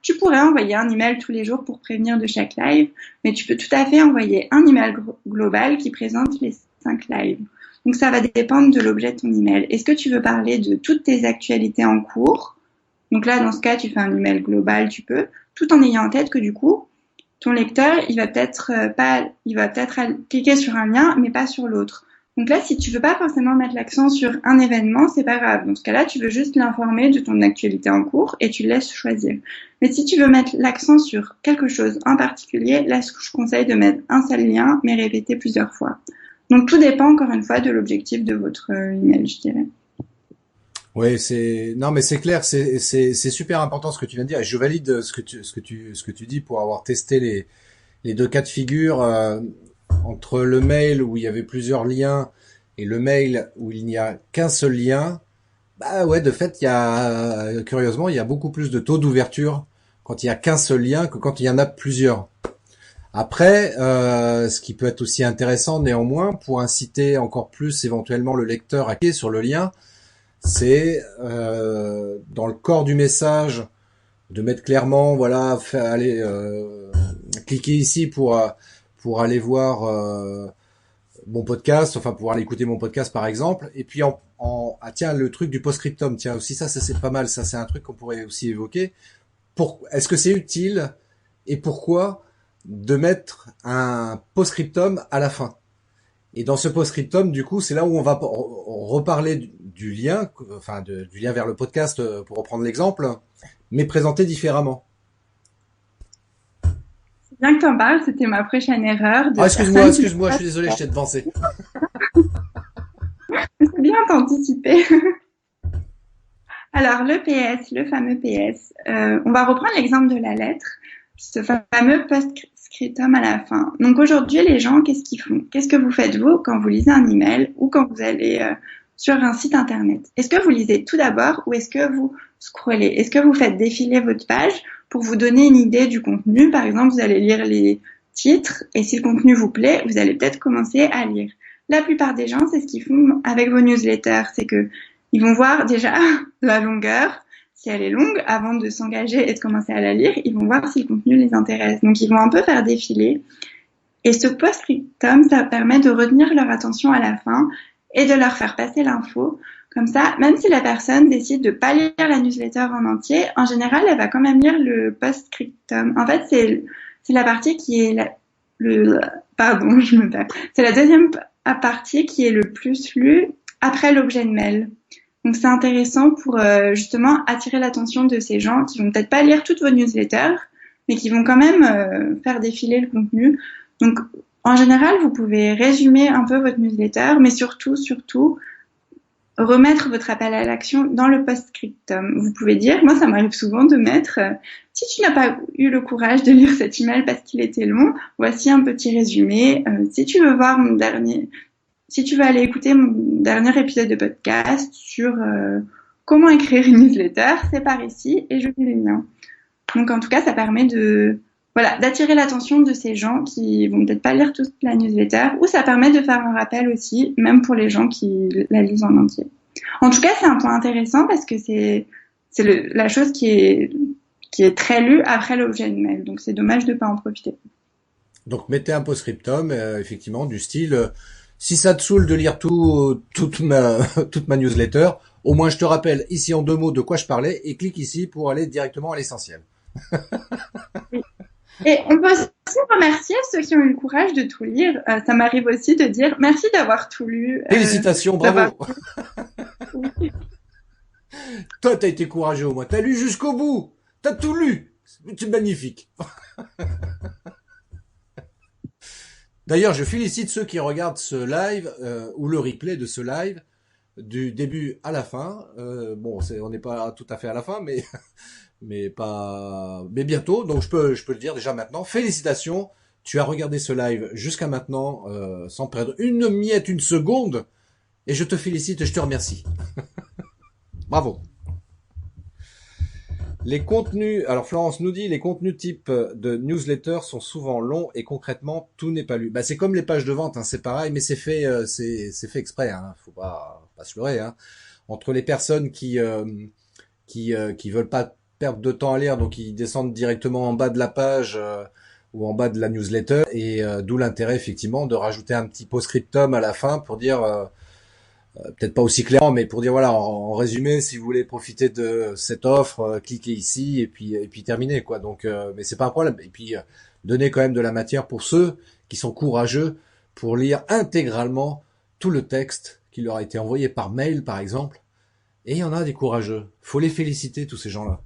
tu pourrais envoyer un email tous les jours pour prévenir de chaque live, mais tu peux tout à fait envoyer un email global qui présente les 5 lives. Donc ça va dépendre de l'objet de ton email. Est-ce que tu veux parler de toutes tes actualités en cours? Donc là, dans ce cas, tu fais un email global, tu peux, tout en ayant en tête que du coup, ton lecteur, il va peut-être cliquer sur un lien, mais pas sur l'autre. Donc là, si tu veux pas forcément mettre l'accent sur un événement, c'est pas grave. Dans ce cas-là, tu veux juste l'informer de ton actualité en cours et tu le laisses choisir. Mais si tu veux mettre l'accent sur quelque chose en particulier, là, je conseille de mettre un seul lien, mais répéter plusieurs fois. Donc tout dépend encore une fois de l'objectif de votre email, je dirais. Oui, non, mais c'est clair, c'est super important ce que tu viens de dire. Et je valide ce que tu dis pour avoir testé les deux cas de figure entre le mail où il y avait plusieurs liens et le mail où il n'y a qu'un seul lien. Bah ouais, de fait, curieusement, il y a beaucoup plus de taux d'ouverture quand il y a qu'un seul lien que quand il y en a plusieurs. Après, ce qui peut être aussi intéressant néanmoins pour inciter encore plus éventuellement le lecteur à cliquer sur le lien, c'est dans le corps du message de mettre clairement, voilà, cliquez ici pour aller voir mon podcast, enfin pour aller écouter mon podcast par exemple. Et puis tiens, le truc du post-scriptum, tiens aussi ça c'est pas mal, ça c'est un truc qu'on pourrait aussi évoquer. Est-ce que c'est utile et pourquoi de mettre un post-scriptum à la fin? Et dans ce post-scriptum, du coup, c'est là où on va reparler du lien, enfin du lien vers le podcast, pour reprendre l'exemple, mais présenté différemment. C'est bien que t'en parles, c'était ma prochaine erreur. Excuse-moi, je suis désolé, je t'ai devancé. C'est bien d'anticiper. Alors, le PS, le fameux PS, on va reprendre l'exemple de la lettre, ce fameux post-scriptum à la fin. Donc aujourd'hui, les gens, qu'est-ce qu'ils font? Qu'est-ce que vous faites vous quand vous lisez un email ou quand vous allez sur un site internet? Est-ce que vous lisez tout d'abord ou est-ce que vous scrollez? Est-ce que vous faites défiler votre page pour vous donner une idée du contenu? Par exemple, vous allez lire les titres et si le contenu vous plaît, vous allez peut-être commencer à lire. La plupart des gens, c'est ce qu'ils font avec vos newsletters, c'est que ils vont voir déjà la longueur, si elle est longue, avant de s'engager et de commencer à la lire, ils vont voir si le contenu les intéresse. Donc, ils vont un peu faire défiler. Et ce post-scriptum, ça permet de retenir leur attention à la fin et de leur faire passer l'info. Comme ça, même si la personne décide de pas lire la newsletter en entier, en général, elle va quand même lire le post-scriptum. En fait, c'est la partie qui est pardon, je me perds. C'est la deuxième partie qui est le plus lue après l'objet de mail. Donc c'est intéressant pour justement attirer l'attention de ces gens qui vont peut-être pas lire toutes vos newsletters, mais qui vont quand même faire défiler le contenu. Donc en général, vous pouvez résumer un peu votre newsletter, mais surtout remettre votre appel à l'action dans le post-scriptum. Vous pouvez dire, moi ça m'arrive souvent de mettre, si tu n'as pas eu le courage de lire cet email parce qu'il était long, voici un petit résumé. Si tu veux voir si tu veux aller écouter mon dernier épisode de podcast sur comment écrire une newsletter, c'est par ici et je mets les liens. Donc en tout cas, ça permet d'attirer l'attention de ces gens qui vont peut-être pas lire toute la newsletter, ou ça permet de faire un rappel aussi, même pour les gens qui la lisent en entier. En tout cas, c'est un point intéressant parce que c'est la chose qui est très lue après l'objet de mail. Donc c'est dommage de pas en profiter. Donc mettez un post-scriptum, effectivement, du style si ça te saoule de lire toute ma newsletter, au moins je te rappelle ici en 2 mots de quoi je parlais et clique ici pour aller directement à l'essentiel. Oui. Et on peut aussi remercier ceux qui ont eu le courage de tout lire. Ça m'arrive aussi de dire merci d'avoir tout lu. Félicitations, bravo. Oui. Toi, t'as été courageux au moins. T'as lu jusqu'au bout. T'as tout lu. C'est magnifique. D'ailleurs, je félicite ceux qui regardent ce live ou le replay de ce live du début à la fin. On n'est pas tout à fait à la fin, mais bientôt. Donc je peux le dire déjà maintenant. Félicitations, tu as regardé ce live jusqu'à maintenant sans perdre une miette, une seconde, et je te félicite et je te remercie. Bravo. Les contenus, alors Florence nous dit, les contenus type de newsletter sont souvent longs et concrètement tout n'est pas lu. Bah c'est comme les pages de vente, hein, c'est pareil, mais c'est fait exprès, hein, faut pas se leurrer, hein. Entre les personnes qui veulent pas perdre de temps à lire, donc ils descendent directement en bas de la page ou en bas de la newsletter, et d'où l'intérêt effectivement de rajouter un petit post-scriptum à la fin pour dire, peut-être pas aussi clairement, mais pour dire voilà, en résumé, si vous voulez profiter de cette offre, cliquez ici et puis terminez quoi. Donc, mais c'est pas un problème. Et puis donner quand même de la matière pour ceux qui sont courageux pour lire intégralement tout le texte qui leur a été envoyé par mail, par exemple. Et il y en a des courageux. Faut les féliciter, tous ces gens-là.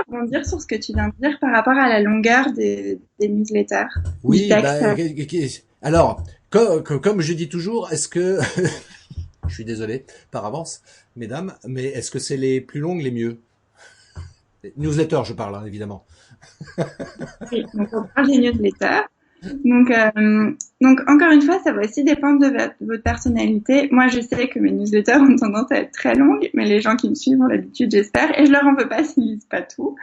Rebondir sur ce que tu viens de dire par rapport à la longueur des newsletters, du Oui, texte. alors, comme je dis toujours, est-ce que, je suis désolé par avance, mesdames, mais est-ce que c'est les plus longues les mieux? Newsletters, je parle, hein, évidemment. Oui, donc on parle des newsletters. Donc encore une fois, ça va aussi dépendre de votre personnalité. Moi, je sais que mes newsletters ont tendance à être très longues, mais les gens qui me suivent ont l'habitude, j'espère, et je leur en veux pas s'ils lisent pas tout.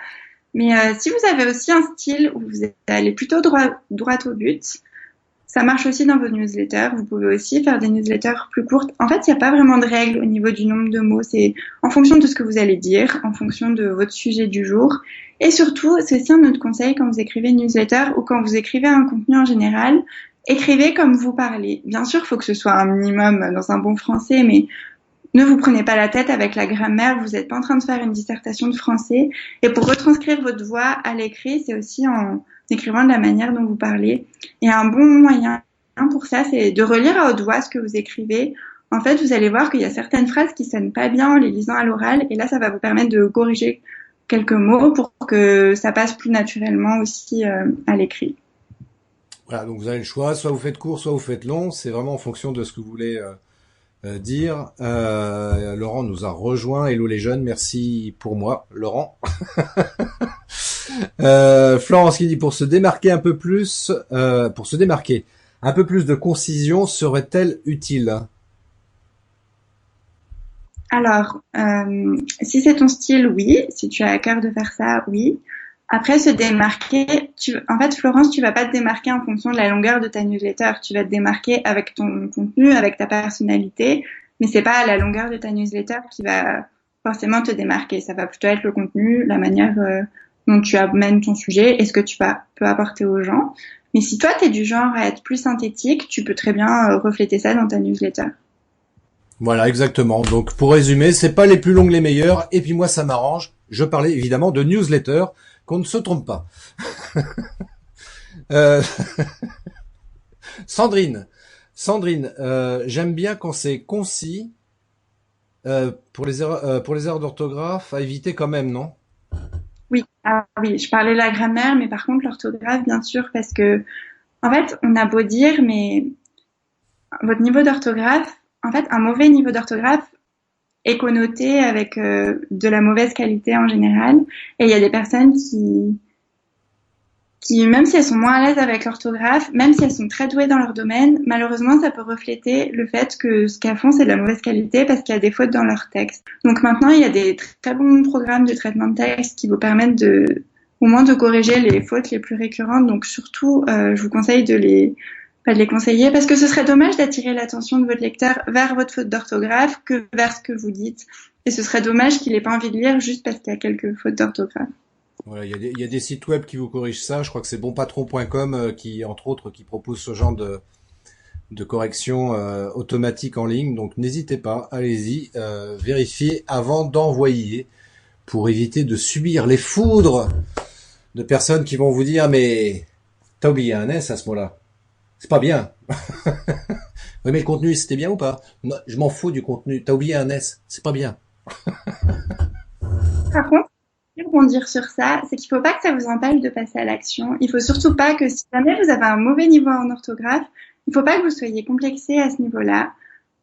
Mais si vous avez aussi un style où vous allez plutôt droit au but, ça marche aussi dans vos newsletters. Vous pouvez aussi faire des newsletters plus courtes. En fait, il n'y a pas vraiment de règle au niveau du nombre de mots. C'est en fonction de ce que vous allez dire, en fonction de votre sujet du jour. Et surtout, c'est aussi un autre conseil quand vous écrivez une newsletter ou quand vous écrivez un contenu en général, écrivez comme vous parlez. Bien sûr, il faut que ce soit un minimum dans un bon français, mais ne vous prenez pas la tête avec la grammaire. Vous n'êtes pas en train de faire une dissertation de français. Et pour retranscrire votre voix à l'écrit, c'est aussi en écrivant de la manière dont vous parlez. Et un bon moyen pour ça, c'est de relire à haute voix ce que vous écrivez. En fait, vous allez voir qu'il y a certaines phrases qui sonnent pas bien en les lisant à l'oral. Et là, ça va vous permettre de corriger quelques mots pour que ça passe plus naturellement aussi à l'écrit. Voilà, donc vous avez le choix, soit vous faites court, soit vous faites long. C'est vraiment en fonction de ce que vous voulez dire. Laurent nous a rejoint. Hello les jeunes, merci pour moi, Laurent. Florence qui dit pour se démarquer un peu plus, de concision serait-elle utile? Alors, si c'est ton style, oui. Si tu as à cœur de faire ça, oui. Après, se démarquer, en fait, Florence, tu vas pas te démarquer en fonction de la longueur de ta newsletter. Tu vas te démarquer avec ton contenu, avec ta personnalité, mais c'est pas la longueur de ta newsletter qui va forcément te démarquer. Ça va plutôt être le contenu, la manière dont tu amènes ton sujet et ce que tu peux apporter aux gens. Mais si toi, tu es du genre à être plus synthétique, tu peux très bien refléter ça dans ta newsletter. Voilà, exactement. Donc, pour résumer, c'est pas les plus longues les meilleures. Et puis moi, ça m'arrange. Je parlais évidemment de newsletter, qu'on ne se trompe pas. Sandrine, j'aime bien quand c'est concis. Pour les erreurs d'orthographe, à éviter quand même, non? Oui, oui, je parlais de la grammaire, mais par contre l'orthographe, bien sûr, parce que en fait, on a beau dire, mais votre niveau d'orthographe, en fait, un mauvais niveau d'orthographe est connoté avec de la mauvaise qualité en général. Et il y a des personnes qui, même si elles sont moins à l'aise avec l'orthographe, même si elles sont très douées dans leur domaine, malheureusement, ça peut refléter le fait que ce qu'elles font, c'est de la mauvaise qualité parce qu'il y a des fautes dans leur texte. Donc maintenant, il y a des très bons programmes de traitement de texte qui vous permettent au moins de corriger les fautes les plus récurrentes. Donc surtout, je vous conseille de les conseiller parce que ce serait dommage d'attirer l'attention de votre lecteur vers votre faute d'orthographe que vers ce que vous dites. Et ce serait dommage qu'il ait pas envie de lire juste parce qu'il y a quelques fautes d'orthographe. Voilà, il y a des sites web qui vous corrigent ça. Je crois que c'est bonpatron.com qui, entre autres, qui propose ce genre de correction automatique en ligne. Donc n'hésitez pas, allez-y, vérifiez avant d'envoyer pour éviter de subir les foudres de personnes qui vont vous dire mais t'as oublié un S à ce mot-là. C'est pas bien. Oui, mais le contenu, c'était bien ou pas? Non, je m'en fous du contenu. T'as oublié un S. C'est pas bien. Par contre, pour rebondir sur ça, c'est qu'il faut pas que ça vous empêche de passer à l'action. Il faut surtout pas que si jamais vous avez un mauvais niveau en orthographe, il faut pas que vous soyez complexé à ce niveau-là.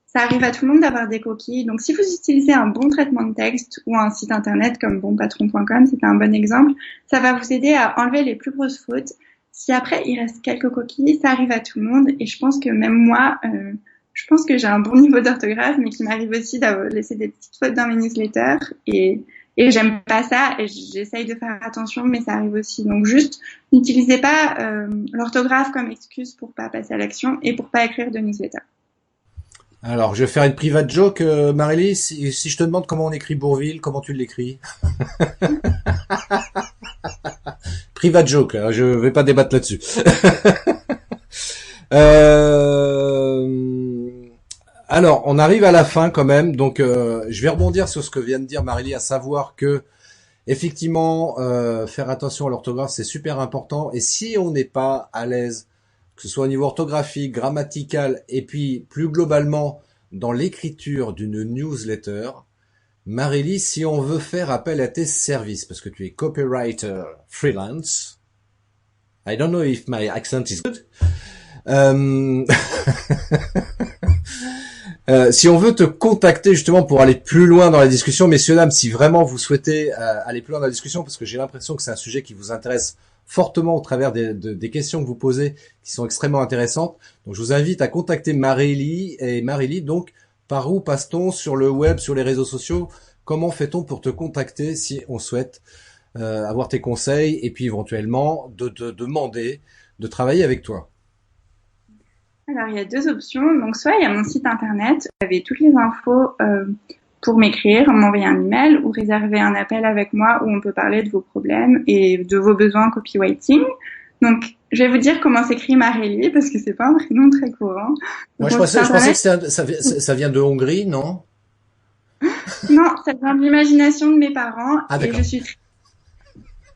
Ça arrive à tout le monde d'avoir des coquilles. Donc, si vous utilisez un bon traitement de texte ou un site internet comme bonpatron.com, c'est un bon exemple, ça va vous aider à enlever les plus grosses fautes. Si après, il reste quelques coquilles, ça arrive à tout le monde. Et je pense que même moi, je pense que j'ai un bon niveau d'orthographe, mais qu'il m'arrive aussi d'avoir laissé des petites fautes dans mes newsletters. Et j'aime pas ça. Et j'essaye de faire attention, mais ça arrive aussi. Donc juste, n'utilisez pas l'orthographe comme excuse pour pas passer à l'action et pour pas écrire de newsletter. Alors, je vais faire une private joke, Marélie. Si je te demande comment on écrit Bourville, comment tu l'écris? Private joke, hein, je vais pas débattre là-dessus. Alors, on arrive à la fin quand même, donc je vais rebondir sur ce que vient de dire Marélie, à savoir que effectivement, faire attention à l'orthographe, c'est super important. Et si on n'est pas à l'aise, que ce soit au niveau orthographique, grammatical, et puis plus globalement dans l'écriture d'une newsletter, Marélie, si on veut faire appel à tes services, parce que tu es copywriter freelance, I don't know if my accent is good. Si on veut te contacter justement pour aller plus loin dans la discussion, messieurs, dames, si vraiment vous souhaitez aller plus loin dans la discussion, parce que j'ai l'impression que c'est un sujet qui vous intéresse fortement au travers des questions que vous posez, qui sont extrêmement intéressantes. Donc je vous invite à contacter Marélie. Et Marélie, donc, par où passe-t-on sur le web, sur les réseaux sociaux? Comment fait-on pour te contacter si on souhaite avoir tes conseils et puis éventuellement de te demander de travailler avec toi? Alors, il y a deux options. Donc, soit il y a mon site internet, vous avez toutes les infos pour m'écrire, m'envoyer un email ou réserver un appel avec moi où on peut parler de vos problèmes et de vos besoins en copywriting. Donc, je vais vous dire comment s'écrit Marélie parce que c'est pas un prénom très courant. Moi, je pensais que ça vient de Hongrie, non? Non, ça vient de l'imagination de mes parents et d'accord.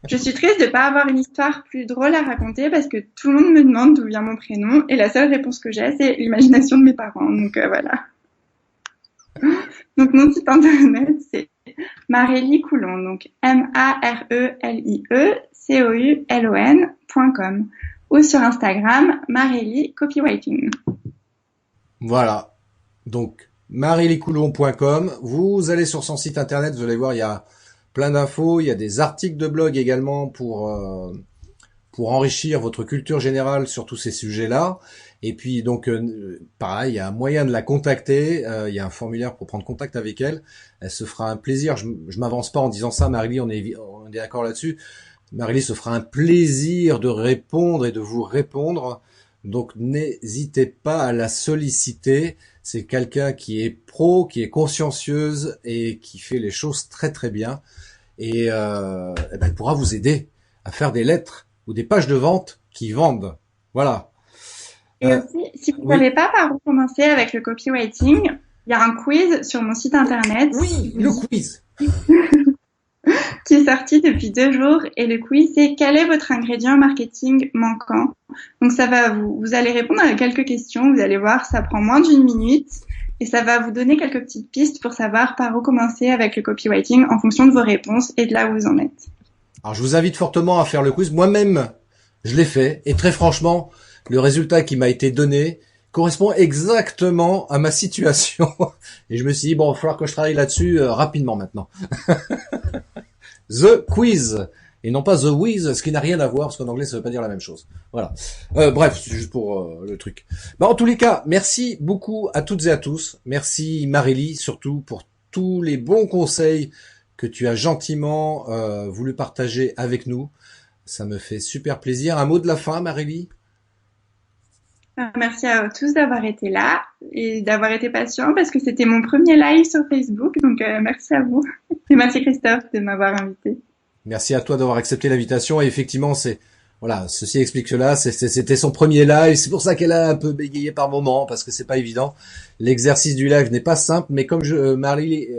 Je suis triste de pas avoir une histoire plus drôle à raconter parce que tout le monde me demande d'où vient mon prénom et la seule réponse que j'ai, c'est l'imagination de mes parents. Donc voilà. Donc mon site internet, c'est Marélie Coulon, donc MARELIE-COULON.com ou sur Instagram, Marélie Copywriting. Voilà. Donc, maréliecoulon.com. Vous allez sur son site internet, vous allez voir, il y a plein d'infos, il y a des articles de blog également pour enrichir votre culture générale sur tous ces sujets-là. Et puis donc pareil, il y a un moyen de la contacter, il y a un formulaire pour prendre contact avec elle. Elle se fera un plaisir, je m'avance pas en disant ça, Marélie, on est d'accord là-dessus. Marélie se fera un plaisir de répondre et de vous répondre. Donc n'hésitez pas à la solliciter. C'est quelqu'un qui est pro, qui est consciencieuse et qui fait les choses très très bien. Et elle pourra vous aider à faire des lettres ou des pages de vente qui vendent. Voilà. Et aussi, si vous ne savez pas par où commencer avec le copywriting, il y a un quiz sur mon site internet. Oui, le quiz qui est sorti depuis 2 jours. Et le quiz, c'est quel est votre ingrédient marketing manquant? Donc ça va vous allez répondre à quelques questions. Vous allez voir, ça prend moins d'1 minute. Et ça va vous donner quelques petites pistes pour savoir par où commencer avec le copywriting en fonction de vos réponses et de là où vous en êtes. Alors je vous invite fortement à faire le quiz. Moi-même, je l'ai fait. Et très franchement, le résultat qui m'a été donné correspond exactement à ma situation. Et je me suis dit, bon, il va falloir que je travaille là-dessus rapidement maintenant. The quiz. Et non pas the whiz, ce qui n'a rien à voir, parce qu'en anglais, ça veut pas dire la même chose. Voilà. Bref, c'est juste pour le truc. En tous les cas, merci beaucoup à toutes et à tous. Merci Marélie, surtout, pour tous les bons conseils que tu as gentiment voulu partager avec nous. Ça me fait super plaisir. Un mot de la fin, Marélie? Merci à tous d'avoir été là et d'avoir été patient parce que c'était mon premier live sur Facebook. Donc, merci à vous. Et merci Christophe de m'avoir invité. Merci à toi d'avoir accepté l'invitation. Et effectivement, voilà, ceci explique cela. C'était son premier live. C'est pour ça qu'elle a un peu bégayé par moment parce que c'est pas évident. L'exercice du live n'est pas simple, mais comme Marélie,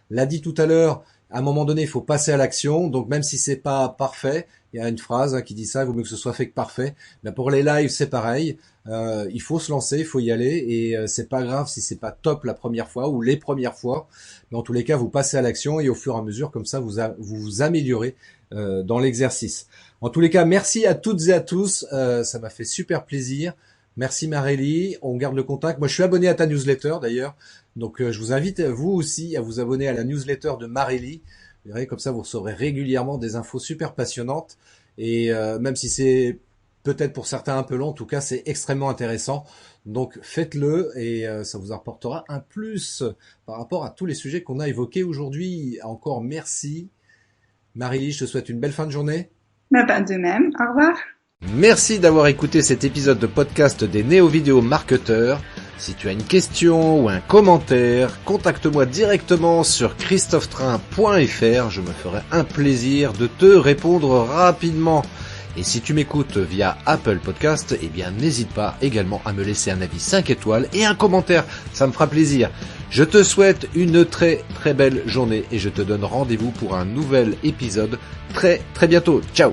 l'a dit tout à l'heure, à un moment donné, il faut passer à l'action. Donc, même si c'est pas parfait, il y a une phrase qui dit ça, il vaut mieux que ce soit fait que parfait. Mais pour les lives, c'est pareil. Il faut se lancer, il faut y aller, et c'est pas grave si c'est pas top la première fois ou les premières fois. Mais en tous les cas, vous passez à l'action et au fur et à mesure, comme ça, vous vous améliorez dans l'exercice. En tous les cas, merci à toutes et à tous. Ça m'a fait super plaisir. Merci Marélie. On garde le contact. Moi, je suis abonné à ta newsletter d'ailleurs. Donc, je vous invite vous aussi à vous abonner à la newsletter de Marélie. Vous verrez, comme ça, vous recevrez régulièrement des infos super passionnantes. Et même si c'est peut-être pour certains un peu long, en tout cas, c'est extrêmement intéressant. Donc, faites-le et ça vous apportera un plus par rapport à tous les sujets qu'on a évoqués aujourd'hui. Encore merci. Marélie, je te souhaite une belle fin de journée. Pas de même. Au revoir. Merci d'avoir écouté cet épisode de podcast des Néo-Vidéo Marketeurs. Si tu as une question ou un commentaire, contacte-moi directement sur christophetrain.fr, je me ferai un plaisir de te répondre rapidement. Et si tu m'écoutes via Apple Podcast, eh bien n'hésite pas également à me laisser un avis 5 étoiles et un commentaire, ça me fera plaisir. Je te souhaite une très très belle journée et je te donne rendez-vous pour un nouvel épisode très très bientôt. Ciao.